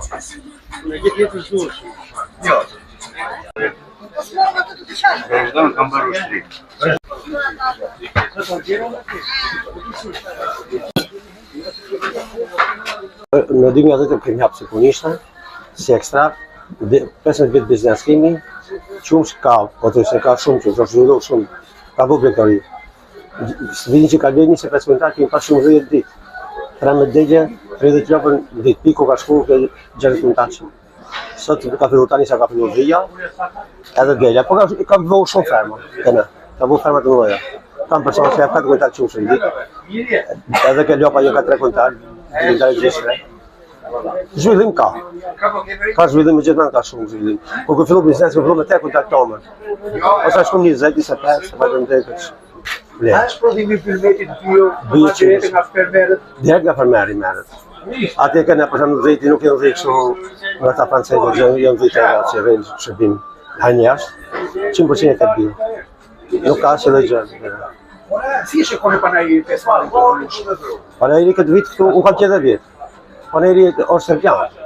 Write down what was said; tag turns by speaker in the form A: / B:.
A: Në gjithë jetë zush.
B: Jo. Vazhdon kam bërë ushtri.
C: Në 2010 kemi hapë si punishtë, si ekstra, 15 vit biznes kemi, qumsh ka, po të se ka shumë që, është zhvillu shumë, ka bu brektori. Vidin që ka bërë 25 minuta, kemi pas shumë 10 dit. 13 degje, 30 lopën dit, piko ka shku ke 60 minuta që. Sot ka fillu tani sa ka fillu dhija, edhe degja, po ka bëhu shumë ferma, këne, ka bu ferma të mëdha. Kam person që e 4 kuntal qumsh në dit, edhe ke lopa jo ka 3 kuntal, gjithre. Zhvillim ka. Ka zhvillim, gjithmonë ka shumë zhvillim. Po kur fillu biznesi, fillu me 3 kuntal tomën. Ose shkum 20, 25, se vazhdon drejtës.
A: A është prodhimi filmetit bio direkt nga fermerët?
C: Direkt nga fermeri merret. Atje kanë për shembull dhejti, nuk janë dhejtë kështu nga ata francezë, janë dhejtë që vënë shërbim hanjash, 100% e bio. Nuk ka asnjë gjë.
A: Si e shikoni panajiri festivalin?
C: Panajiri këtë vit këtu u ka qenë 10 vjet. Panajiri është serbian.